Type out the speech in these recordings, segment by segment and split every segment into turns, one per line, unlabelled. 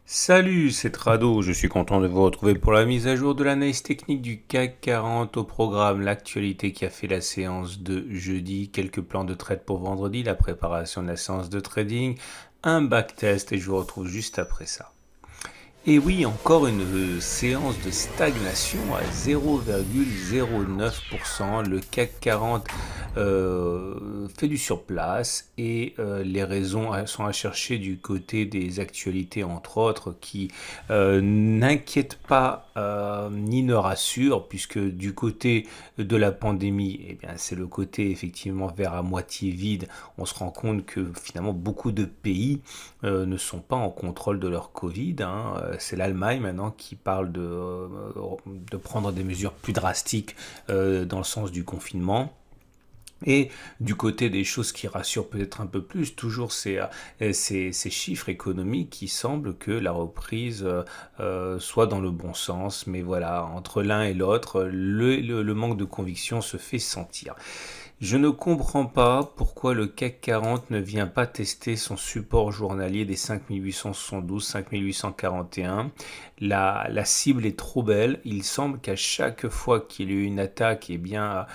Salut, c'est Trado, je suis content de vous retrouver pour la mise à jour de l'analyse technique du CAC 40 au programme, l'actualité qui a fait la séance de jeudi, quelques plans de trade pour vendredi, la préparation de la séance de trading, un backtest et je vous retrouve juste après ça. Et oui, encore une séance de stagnation à 0,09%. Le CAC 40 fait du surplace et les raisons sont à chercher du côté des actualités, entre autres, qui n'inquiètent pas ni ne rassurent, puisque du côté de la pandémie, eh bien, c'est le côté effectivement vers à moitié vide. On se rend compte que finalement beaucoup de pays ne sont pas en contrôle de leur Covid. C'est l'Allemagne maintenant qui parle de prendre des mesures plus drastiques dans le sens du confinement. Et du côté des choses qui rassurent peut-être un peu plus, toujours ces chiffres économiques qui semblent que la reprise soit dans le bon sens. Mais voilà, entre l'un et l'autre, le manque de conviction se fait sentir. Je ne comprends pas pourquoi le CAC 40 ne vient pas tester son support journalier des 5872, 5841. La cible est trop belle. Il semble qu'à chaque fois qu'il y a eu une attaque, eh bien,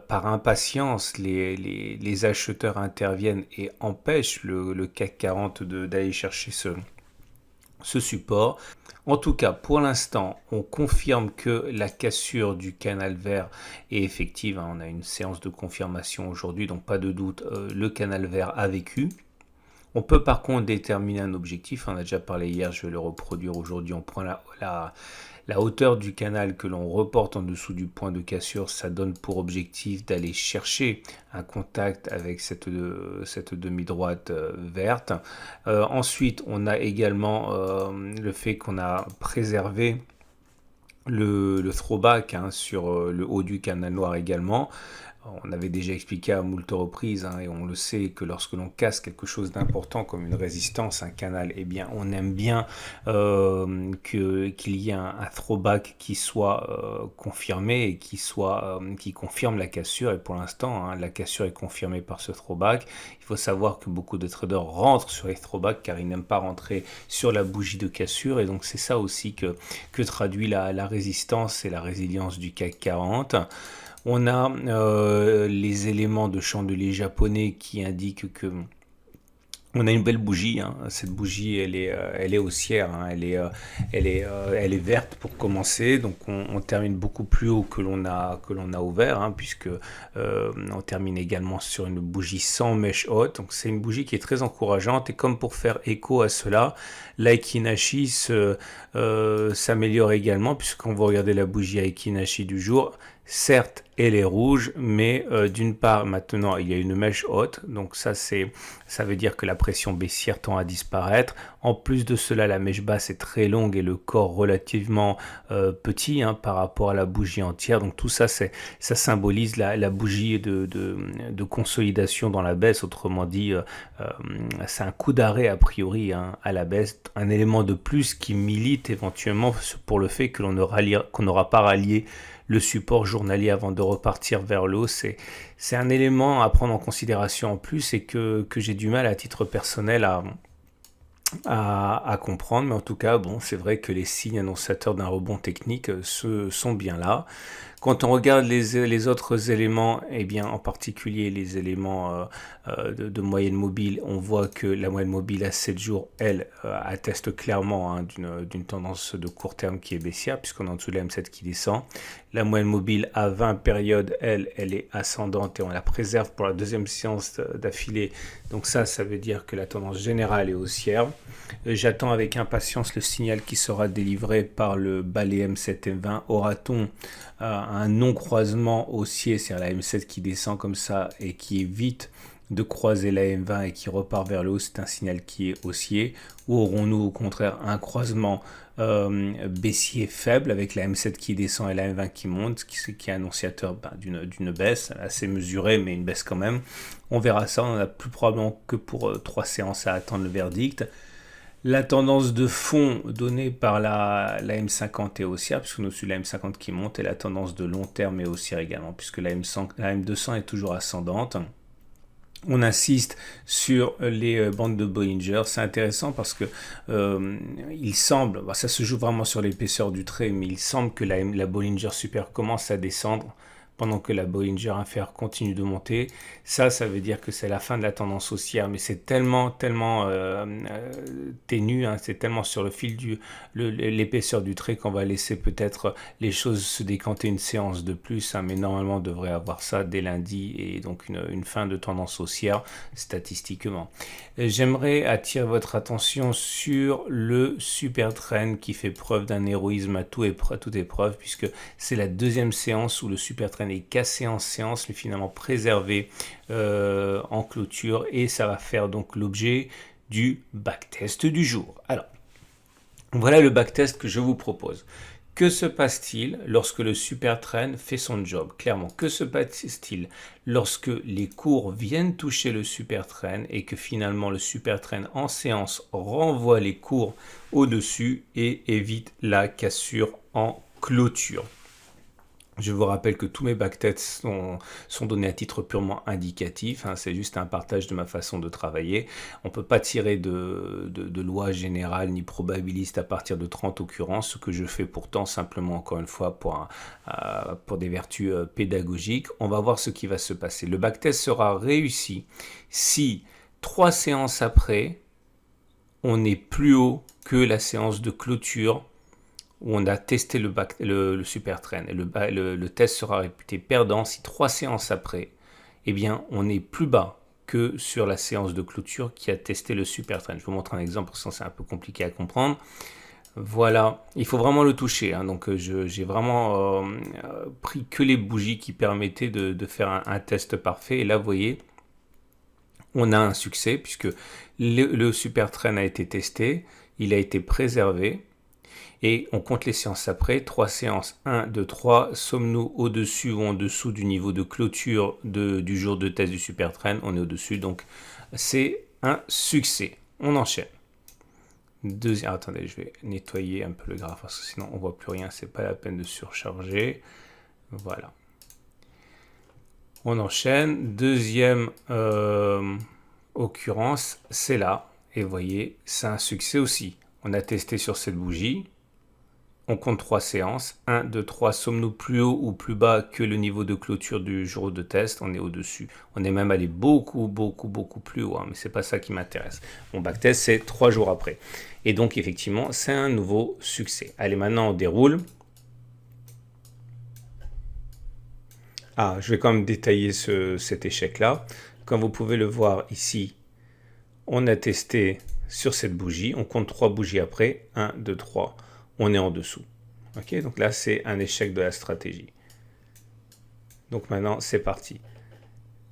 par impatience, les acheteurs interviennent et empêchent le CAC 40 d'aller chercher ce support. En tout cas, pour l'instant, on confirme que la cassure du canal vert est effective. On a une séance de confirmation aujourd'hui, donc pas de doute, le canal vert a vécu. On peut par contre déterminer un objectif. On a déjà parlé hier, je vais le reproduire aujourd'hui. On prend la hauteur du canal que l'on reporte en dessous du point de cassure. Ça donne pour objectif d'aller chercher un contact avec cette demi-droite verte. Ensuite, on a également le fait qu'on a préservé le throwback sur le haut du canal noir également. On avait déjà expliqué à moult reprises, et on le sait, que lorsque l'on casse quelque chose d'important comme une résistance, un canal, eh bien, on aime bien qu'il y ait un throwback qui soit confirmé et qui confirme la cassure. Et pour l'instant, la cassure est confirmée par ce throwback. Il faut savoir que beaucoup de traders rentrent sur les throwbacks car ils n'aiment pas rentrer sur la bougie de cassure. Et donc c'est ça aussi que traduit la résistance et la résilience du CAC 40. On a les éléments de chandelier japonais qui indiquent que on a une belle bougie. Cette bougie, elle est haussière. Elle est verte pour commencer. Donc on termine beaucoup plus haut que l'on a ouvert, puisque on termine également sur une bougie sans mèche haute. Donc c'est une bougie qui est très encourageante. Et comme pour faire écho à cela, l'Aikinashi s'améliore également, puisqu'on va regarder la bougie Aikinashi du jour. Certes, elle est rouge, mais d'une part, maintenant, il y a une mèche haute, donc ça veut dire que la pression baissière tend à disparaître. En plus de cela, la mèche basse est très longue et le corps relativement petit par rapport à la bougie entière. Donc tout ça, ça symbolise la bougie de consolidation dans la baisse. Autrement dit, c'est un coup d'arrêt a priori à la baisse, un élément de plus qui milite éventuellement pour le fait que qu'on n'aura pas rallié le support journalier avant de repartir vers le haut. C'est un élément à prendre en considération en plus et que j'ai du mal à titre personnel à comprendre. Mais en tout cas, bon, c'est vrai que les signes annonciateurs d'un rebond technique sont bien là. Quand on regarde les autres éléments, eh bien, en particulier les éléments de moyenne mobile, on voit que la moyenne mobile à 7 jours, elle, atteste clairement d'une tendance de court terme qui est baissière, puisqu'on est en dessous de la M7 qui descend. La moyenne mobile à 20 périodes, elle est ascendante et on la préserve pour la deuxième séance d'affilée. Donc ça veut dire que la tendance générale est haussière. J'attends avec impatience le signal qui sera délivré par le balai M7 M20. Aura-t-on un non-croisement haussier, c'est-à-dire la M7 qui descend comme ça et qui évite de croiser la M20 et qui repart vers le haut, c'est un signal qui est haussier, ou aurons-nous au contraire un croisement baissier faible avec la M7 qui descend et la M20 qui monte, qui est annonciateur d'une baisse assez mesurée, mais une baisse quand même. On verra ça, on a plus probablement que pour 3 séances à attendre le verdict. La tendance de fond donnée par la M50 est haussière, puisque nous suivons la M50 qui monte, et la tendance de long terme est haussière également, puisque la M200 est toujours ascendante. On insiste sur les bandes de Bollinger. C'est intéressant parce que il semble, ça se joue vraiment sur l'épaisseur du trait, mais il semble que la Bollinger supérieure commence à descendre pendant que la Bollinger inférieure continue de monter. Ça veut dire que c'est la fin de la tendance haussière, mais c'est tellement ténu, hein, c'est tellement sur le fil l'épaisseur du trait qu'on va laisser peut-être les choses se décanter une séance de plus, hein, mais normalement on devrait avoir ça dès lundi et donc une fin de tendance haussière statistiquement. J'aimerais attirer votre attention sur le super trend qui fait preuve d'un héroïsme à toute épreuve, puisque c'est la deuxième séance où le super trend est cassé en séance, mais finalement préservé en clôture, et ça va faire donc l'objet du backtest du jour. Alors, voilà le backtest que je vous propose. Que se passe-t-il lorsque le super trend fait son job? Clairement, que se passe-t-il lorsque les cours viennent toucher le super trend et que finalement le super trend en séance renvoie les cours au-dessus et évite la cassure en clôture? Je vous rappelle que tous mes backtests sont donnés à titre purement indicatif, hein, c'est juste un partage de ma façon de travailler. On ne peut pas tirer de loi générale ni probabiliste à partir de 30 occurrences, ce que je fais pourtant simplement, encore une fois, pour des vertus pédagogiques. On va voir ce qui va se passer. Le backtest sera réussi si 3 séances après, on est plus haut que la séance de clôture où on a testé le super trend. Et le test sera réputé perdant si 3 séances après, eh bien, on est plus bas que sur la séance de clôture qui a testé le super trend. Je vous montre un exemple parce que c'est un peu compliqué à comprendre. Voilà, il faut vraiment le toucher, hein. Donc j'ai vraiment pris que les bougies qui permettaient de faire un test parfait. Et là, vous voyez, on a un succès puisque le super trend a été testé, il a été préservé. Et on compte les séances après, 3 séances, 1, 2, 3, sommes-nous au-dessus ou en dessous du niveau de clôture du jour de test du super trend? On est au-dessus, donc c'est un succès. On enchaîne. Attendez, je vais nettoyer un peu le graphe parce que sinon on ne voit plus rien, c'est pas la peine de surcharger. Voilà. On enchaîne. Deuxième occurrence, c'est là. Et vous voyez, c'est un succès aussi. On a testé sur cette bougie. On compte 3 séances. 1, 2, 3. Sommes-nous plus haut ou plus bas que le niveau de clôture du jour de test? On est au-dessus. On est même allé beaucoup plus haut, hein, mais ce n'est pas ça qui m'intéresse. Mon backtest, c'est 3 jours après. Et donc, effectivement, c'est un nouveau succès. Allez, maintenant, on déroule. Je vais quand même détailler cet échec-là. Comme vous pouvez le voir ici, on a testé sur cette bougie. On compte 3 bougies après. 1, 2, 3. On est en dessous. Ok, donc là, c'est un échec de la stratégie. Donc maintenant, c'est parti.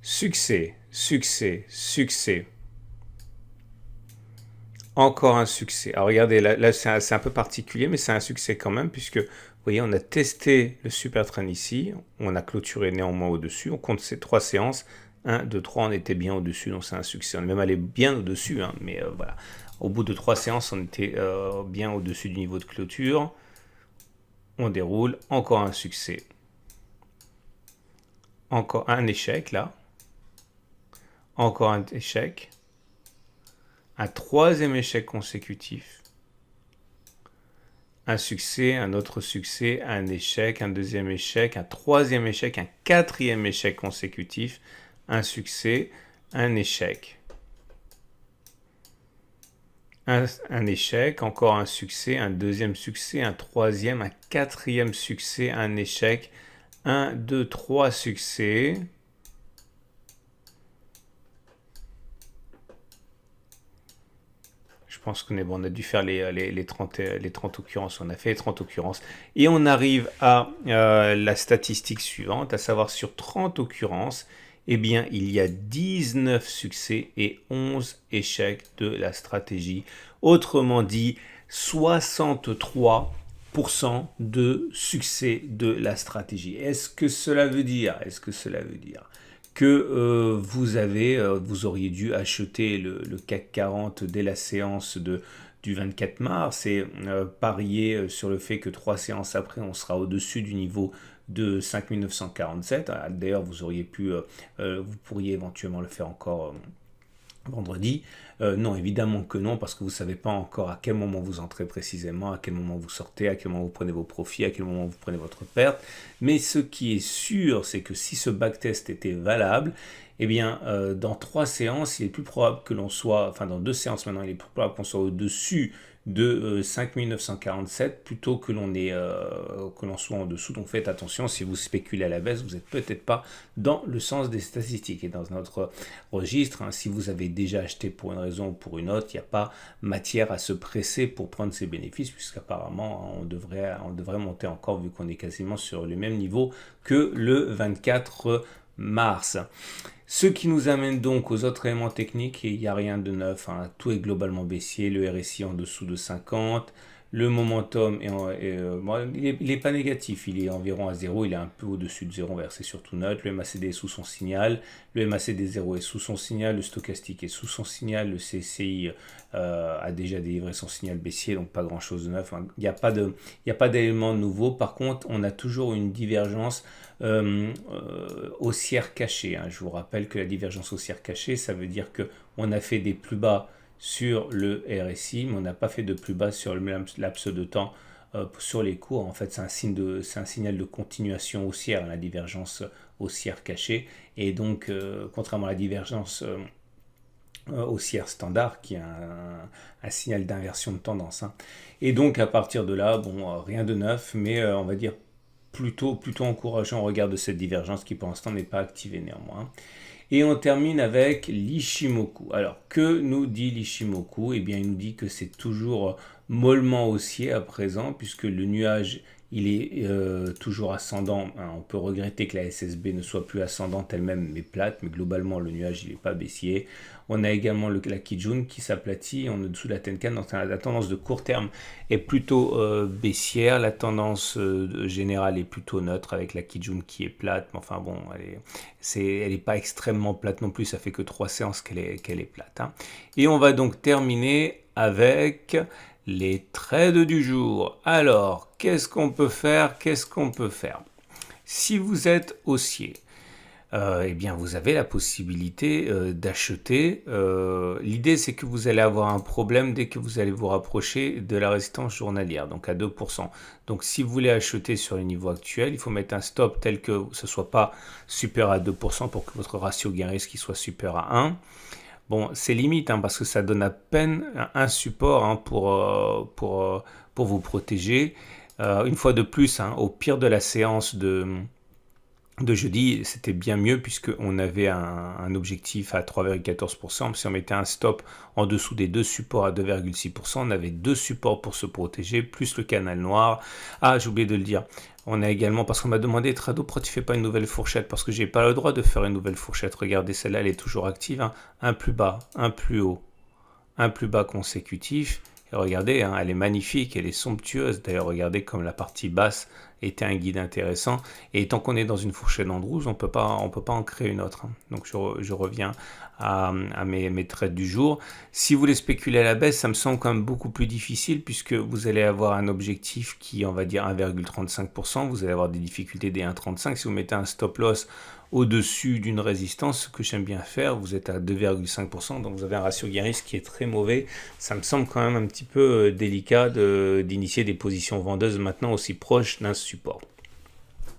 Succès, succès, succès. Encore un succès. Alors regardez, là c'est un peu particulier, mais c'est un succès quand même, puisque vous voyez, on a testé le super trend ici. On a clôturé néanmoins au-dessus. On compte ces 3 séances. 1, 2, 3, on était bien au-dessus, donc c'est un succès. On est même allé bien au-dessus, hein, mais voilà. Au bout de 3 séances, on était bien au-dessus du niveau de clôture. On déroule. Encore un succès. Encore un échec, là. Encore un échec. Un troisième échec consécutif. Un succès, un autre succès, un échec, un deuxième échec, un troisième échec, un quatrième échec consécutif. Un succès, un échec. Un échec, encore un succès, un deuxième succès, un troisième, un quatrième succès, un échec, 1, 2, 3 succès. Je pense qu'on est bon, on a dû faire les 30 occurrences, on a fait les 30 occurrences. Et on arrive à la statistique suivante, à savoir sur 30 occurrences, eh bien, il y a 19 succès et 11 échecs de la stratégie. Autrement dit, 63% de succès de la stratégie. Est-ce que cela veut dire que vous auriez dû acheter le CAC 40 dès la séance de du 24 mars et parier sur le fait que 3 séances après, on sera au-dessus du niveau de 5947. D'ailleurs, vous pourriez éventuellement le faire encore vendredi. Non, évidemment que non, parce que vous ne savez pas encore à quel moment vous entrez précisément, à quel moment vous sortez, à quel moment vous prenez vos profits, à quel moment vous prenez votre perte. Mais ce qui est sûr, c'est que si ce backtest était valable, eh bien, dans 3 séances, il est plus probable que l'on soit, enfin dans 2 séances maintenant, il est plus probable qu'on soit au-dessus de 5947 plutôt que l'on soit en dessous. Donc faites attention, si vous spéculez à la baisse, vous n'êtes peut-être pas dans le sens des statistiques. Et dans notre registre, si vous avez déjà acheté pour une raison ou pour une autre, il n'y a pas matière à se presser pour prendre ces bénéfices, puisqu'apparemment on devrait monter encore, vu qu'on est quasiment sur le même niveau que le 24 mars. Ce qui nous amène donc aux autres éléments techniques, et il n'y a rien de neuf, tout est globalement baissier, le RSI en dessous de 50, le momentum il n'est pas négatif, il est environ à 0, il est un peu au-dessus de 0, c'est surtout neutre, le MACD est sous son signal, le MACD 0 est sous son signal, le stochastique est sous son signal, le CCI a déjà délivré son signal baissier, donc pas grand chose de neuf, il n'y a pas d'éléments nouveaux. Par contre, on a toujours une divergence haussière cachée. Je vous rappelle que la divergence haussière cachée, ça veut dire qu'on a fait des plus bas sur le RSI, mais on n'a pas fait de plus bas sur le même laps de temps sur les cours. En fait, c'est un signal de continuation haussière, la divergence haussière cachée. Et donc, contrairement à la divergence haussière standard, qui est un signal d'inversion de tendance. Et donc, à partir de là, rien de neuf, mais on va dire plutôt encourageant au regard de cette divergence qui, pour l'instant, n'est pas activée néanmoins. Et on termine avec l'Ichimoku. Alors, que nous dit l'Ichimoku? Eh bien, il nous dit que c'est toujours mollement haussier à présent, puisque le nuage, il est toujours ascendant. On peut regretter que la SSB ne soit plus ascendante elle-même, mais plate, mais globalement, le nuage, il n'est pas baissier. On a également la Kijun qui s'aplatit en dessous de la Tenkan. Donc, la tendance de court terme est plutôt baissière. La tendance générale est plutôt neutre avec la Kijun qui est plate. Mais enfin bon, elle n'est pas extrêmement plate non plus. Ça fait que 3 séances qu'elle est plate. Et on va donc terminer avec les trades du jour. Alors, qu'est-ce qu'on peut faire? Si vous êtes haussier, eh bien, vous avez la possibilité d'acheter. L'idée, c'est que vous allez avoir un problème dès que vous allez vous rapprocher de la résistance journalière, donc à 2%. Donc, si vous voulez acheter sur les niveaux actuels, il faut mettre un stop tel que ce ne soit pas supérieur à 2% pour que votre ratio gain-risque soit supérieur à 1. Bon, c'est limite parce que ça donne à peine un support pour vous protéger. Une fois de plus, au pire de la séance de jeudi, c'était bien mieux puisqu'on avait un objectif à 3,14%. Si on mettait un stop en dessous des deux supports à 2,6%, on avait deux supports pour se protéger, plus le canal noir. Ah, j'ai oublié de le dire. On a également, parce qu'on m'a demandé, Trado, pourquoi tu fais pas une nouvelle fourchette? Parce que j'ai pas le droit de faire une nouvelle fourchette. Regardez, celle-là, elle est toujours active. Un plus bas, un plus haut, un plus bas consécutif. Et regardez, elle est magnifique, elle est somptueuse. D'ailleurs, regardez comme la partie basse était un guide intéressant. Et tant qu'on est dans une fourchette d'Andrews, on peut pas en créer une autre. Donc, je reviens à mes trades du jour. Si vous voulez spéculer à la baisse, ça me semble quand même beaucoup plus difficile puisque vous allez avoir un objectif qui est, on va dire, 1,35%. Vous allez avoir des difficultés des 1,35. Si vous mettez un stop loss au-dessus d'une résistance, ce que j'aime bien faire, vous êtes à 2,5%, donc vous avez un ratio gain-risque qui est très mauvais. Ça me semble quand même un petit peu délicat d'initier des positions vendeuses maintenant aussi proches d'un support.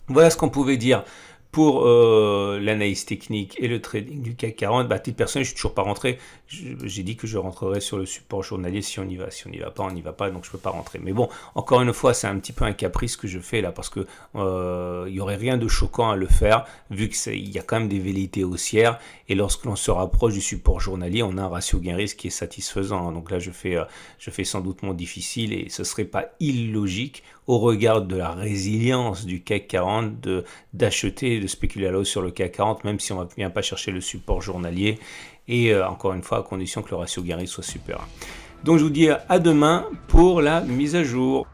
Voilà ce qu'on pouvait dire pour l'analyse technique et le trading du CAC 40. À titre personnel, je suis toujours pas rentré. J'ai dit que je rentrerai sur le support journalier si on y va. Si on n'y va pas, on n'y va pas, donc je peux pas rentrer. Mais bon, encore une fois, c'est un petit peu un caprice que je fais là, parce que il y aurait rien de choquant à le faire, vu qu'il y a quand même des velléités haussières, et lorsque l'on se rapproche du support journalier, on a un ratio gain-risque qui est satisfaisant. Donc là, je fais sans doute mon difficile, et ce serait pas illogique au regard de la résilience du CAC 40 d'acheter, de spéculer à la hausse sur le CAC 40, même si on ne vient pas chercher le support journalier, et encore une fois, à condition que le ratio gain-risque soit supérieur. Donc je vous dis à demain pour la mise à jour.